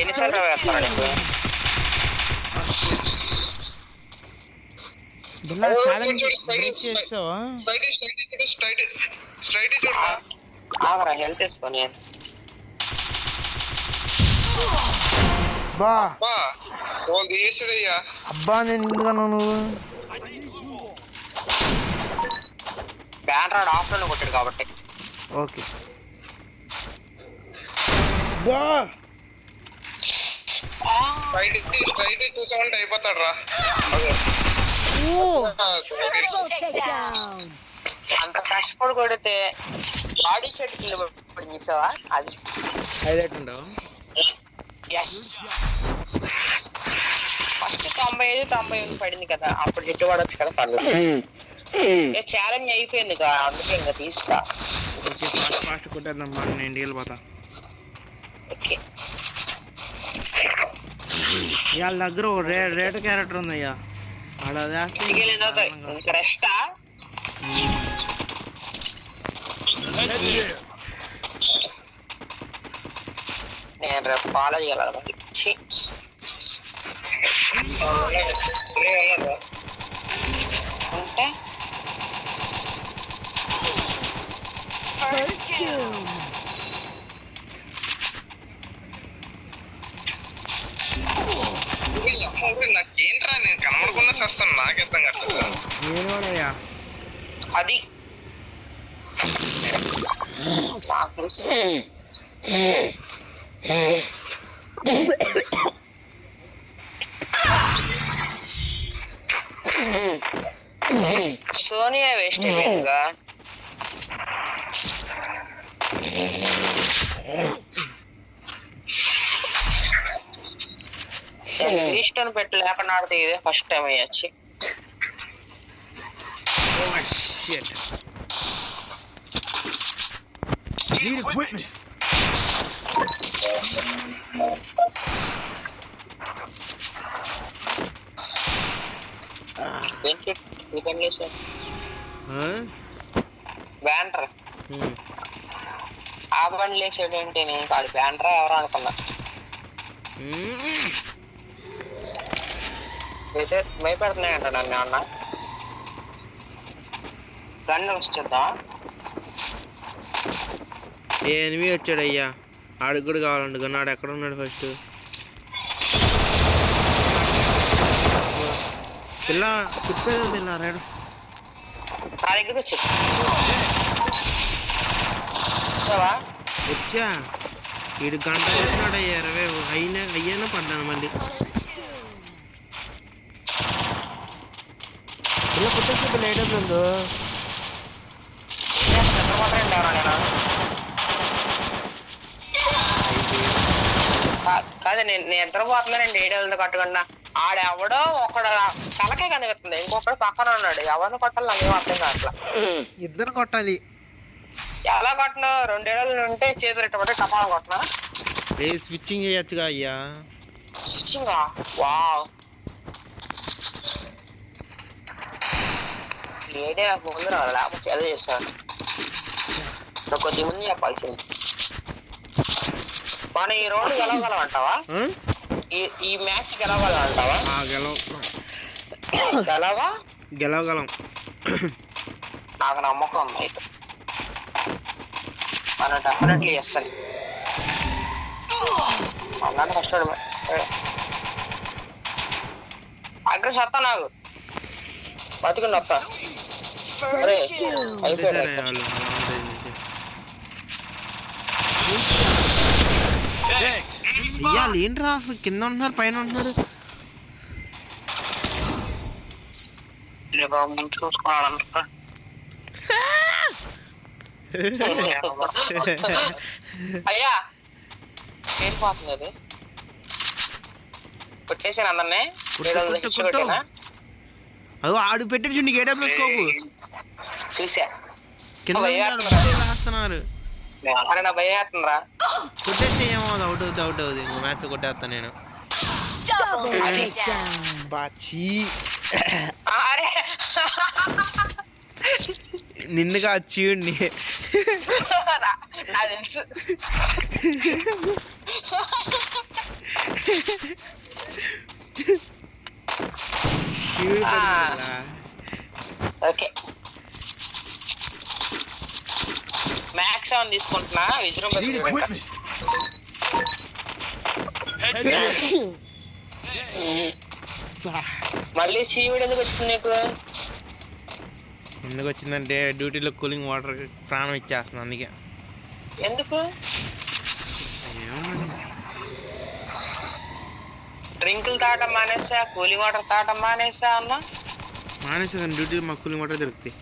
ఎన్నిసార్లు వేస్తారా నీకు ఆగరా హెల్త్ వేసుకొని అబ్బా నేను ఎందుకన్నా నువ్వు బ్యాన్ రాడ్ ఆఫ్ లో కొట్టాడు కాబట్టి ఓకే బా అయిపోతాడు రా అంత కష్టపడి కొడితే బాడీ షెడ్ చూసావా అది హైలైట్ ఉండవు ఫస్ట్ 95 పడింది కదా అప్పుడు చెట్టు పడవచ్చు కదా పర్లేదు ఛాలెంజ్ అయిపోయింది అందుకే ఇంకా తీసుకురా ఫాస్ట్ కొట్టేద్దాం నేను ఇంటికి వెళ్ళిపోతా ఓకే వాళ్ళ దగ్గర రేట్ క్యారెక్టర్ ఉందయ్యా ఇంకా రెస్టా నేను రేపు కాలేజ్ వెళ్ళాలి అంటే నాకేంట్రా నేను కనబడకుండా చేస్తాను నాకెర్థం కాదు అది నాకు తెలుసు సోనియా వేస్ట్ అయిపోయిందిగా ఇష్టం పెట్టి లేకుండా ఆడితే ఇదే ఫస్ట్ టైం అయ్యొచ్చి బ్యానర్ ఆ బండి లేసాడేంటి నేను కాదు బ్యానరా ఎవరు అనుకున్నా అయితే భయపెడుతున్నాయంట నన్ను అన్న గన్ను వస్తుందా ఏ ఎనిమి వచ్చాడు అయ్యా ఆడికి కూడా కావాలండి గన్నాడు ఎక్కడ ఉన్నాడు ఫస్ట్ పిల్ల చెప్పేది పిల్ల రాడు నా దగ్గరికి వచ్చి వచ్చా వీడు గంట వేసినాడు అయ్యా 20 అయ్యానో పడ్డాను మళ్ళీ పిల్ల కొట్టేసి పిల్ల ఏడబ్లు కాదు నేను నిద్రపోతున్నానండి ఏడేళ్ళతో కట్టకుండా ఆడెవడో ఒకడు తలకే కనిపిస్తుంది ఇంకొకడు పక్కన ఉన్నాడు ఎవరిని కొట్టాలి నాకేం అర్థం కావట్లా ఇద్దరు కొట్టాలి ఎలా కొట్టినా 2 ఏళ్ళు ఉంటే చేతులు ఇట్టబట్టి టపాలు కొట్టినా స్విచ్చింగ్ చేయొచ్చుగా అయ్యా స్విచ్చింగ్ వావ్ ఏడే ముందు రావాలి లేకపోతే ఎలా చేస్తాను కొద్ది ముందు చెప్పాల్సింది మనం ఈ రౌండ్ గెలవగలం అంటావా ఈ మ్యాచ్ గెలవగలం అంటావా గెలవగలం నాకు నమ్మకం ఉంది అయితే మనం డెఫినెట్లీ చేస్తాను అలానే ఫస్ట్ అగ్రెస్ వస్తా నాకు బతికండి వస్తా అయిపోయాడు ఇవాళ ఏంట్రా అసలు కింద ఉంటున్నారు పైన ఉంటున్నారు చూసుకోవాలంట అయ్యా పేరుపోతుంది అది కొట్టేసాను అందరినీ అదో ఆడు పెట్టాడు చూడు నీకు ఏడబ్ల్యూ స్కోపు చూసా కింద వేస్తున్నారు నా భయం వేస్తుందిరా కొట్టేస్తే ఏమో అవుట్ అవుతుంది మ్యాచ్ కొట్టేస్తాను నేను బాచి అరే నిన్నుగా చీయుడిని నాకు తెలుసు. శివుడు పడిందిరా. ఓకే మ్యాక్స్ ఆన్ తీసుకుంటున్నా విజృంభ. మళ్ళీ శివుడు ఎందుకు వచ్చింది నీకు? ఎందుకు వచ్చిందంటే డ్యూటీలో కూలింగ్ వాటర్ ప్రాణం ఇచ్చేస్తుంది అందుకే. ఎందుకు? ఏమన్నా డ్రింకులు తాగటం మానేసా, కూలింగ్ వాటర్ తాగటం మానేసా అన్న. మానేసా కానీ డ్యూటీలో మాకు కూలింగ్ వాటర్ దొరుకుతాయి.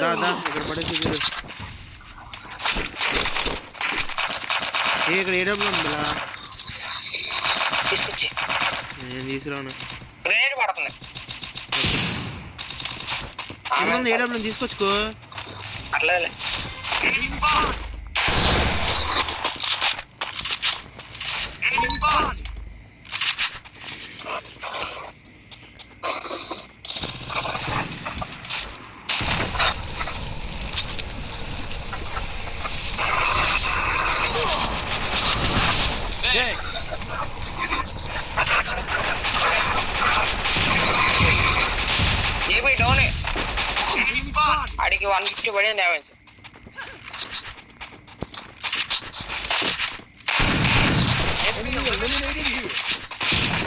దాదా ఇక్కడ పడేసి ఇక్కడ ఏ డబ్బులు ఉందిలా తీసుకొచ్చి నేను తీసుకురాను. గ్రేడ్ పడుతుంది. ఏ డబ్బులు తీసుకొచ్చుకో. అట్లేదులే. ఏబీ డౌన్ అడిగి 150 పడింది డ్యామేజ్.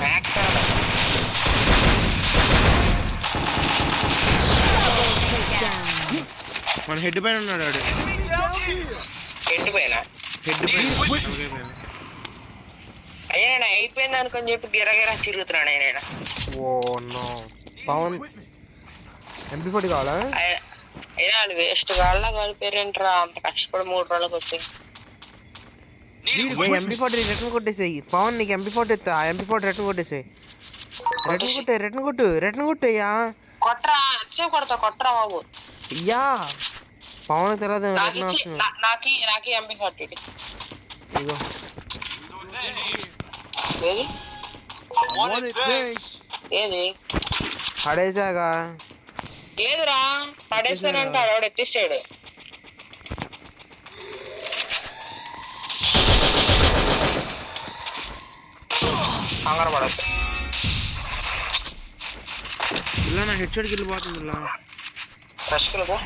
మ్యాక్స్ మన హెడ్ పైన ఉన్నాడు వాడు. ఎండిపోయినా హెడ్ పైన అయ్యా నేను అయిపోయింది అనుకొని చెప్పి గిరగిరా తిరుగుతున్నాడు ఆయన. ఓ నో పవన్ MP40 కావాలా? అయినా వాళ్ళు వేస్ట్ కాళ్ళ కలిపారంటరా అంత కష్టపడి 3 రోజులకు వచ్చి. MP40 return కొట్టేసేయి Pawan. నీకు MP40 ఎత్తా. MP40 return కొట్టేసేయి. రిటర్న్ కొట్టేయ్యా. కొట్టరా వచ్చే కొడతా. కొట్టరా బాబు. అయ్యా పవన్ తర్వాత నాకు MP40 ఇగో ఏది ఏది పడేసాగా. ఏదిరా పడేసానంటే ఆవిడ ఎత్తిస్తాడు. కంగారు పడద్దు. ఇలా నా హెడ్ షాట్కి వెళ్ళిపోతుంది. ఇలా రష్కులుగా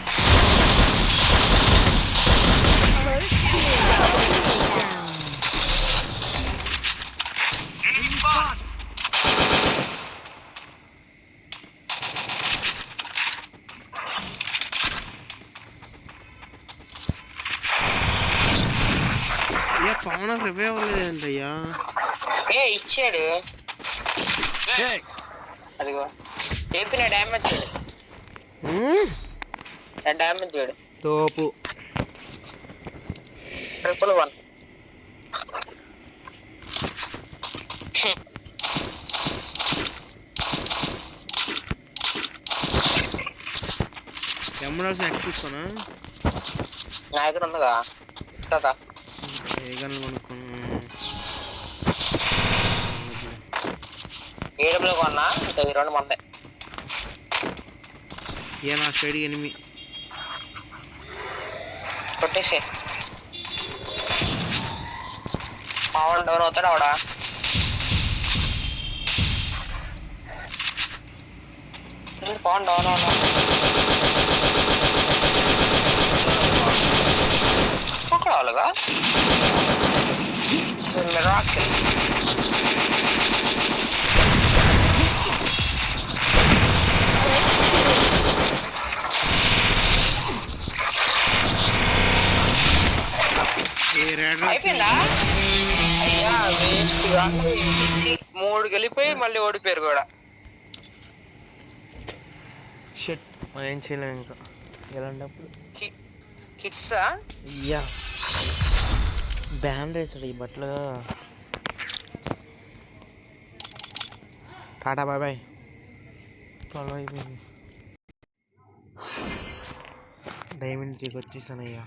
పవన్ రివైవ్ అవ్వలేదంటయ్యా. ఇచ్చాడు అదిగో చెప్పిన డ్యామేజ్ చేయడు. డ్యామేజ్ చేయడు తోపు. 111 ఎమ్మడాల్సిన యాక్స్ తీసుకోనా? నా దగ్గర ఉందిగా కదా. ఏ గన్లు కొనుక్కోను. 7 కొన్నా ఇంకా 2 మందే. ఏ నా స్టైడ్ ఎనిమి కొట్టేసి పవన్ డౌన్ అవుతాడు ఆవిడ. పవన్ డౌన్ అవునా పక్కడాలుగా మిరాకిల్. అయిపోయిందా? అయ్యా వేస్ట్ గా 3 గెలిపోయి మళ్ళీ ఓడిపోయారు కూడా. షట్ ఏం చేయలేము ఇంకా ఎలాంటప్పుడు. కిట్సా అయ్యా బ్యాన్ వేసాడు ఈ బట్టలు. Tata bye bye. ఫాలో అయిపోయింది. డైమండ్ త్రీకి వచ్చేసానయ్యా.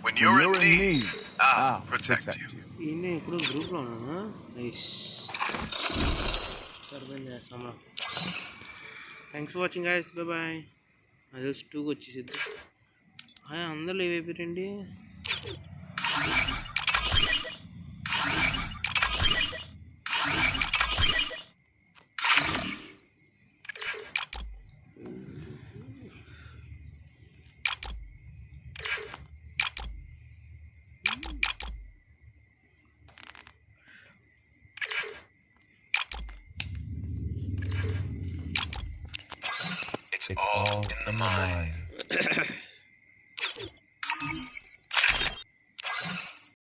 When you're in need, I'll protect you. ఈయన ఇప్పుడు గ్రూప్లో ఉన్నాను. నైస్. అర్థం చేస్తామా. Thanks for watching guys. Bye bye. అది 2కి వచ్చేసిద్ది. అందరూ లీవ్ అయిపోయారండి. It's all in the mind.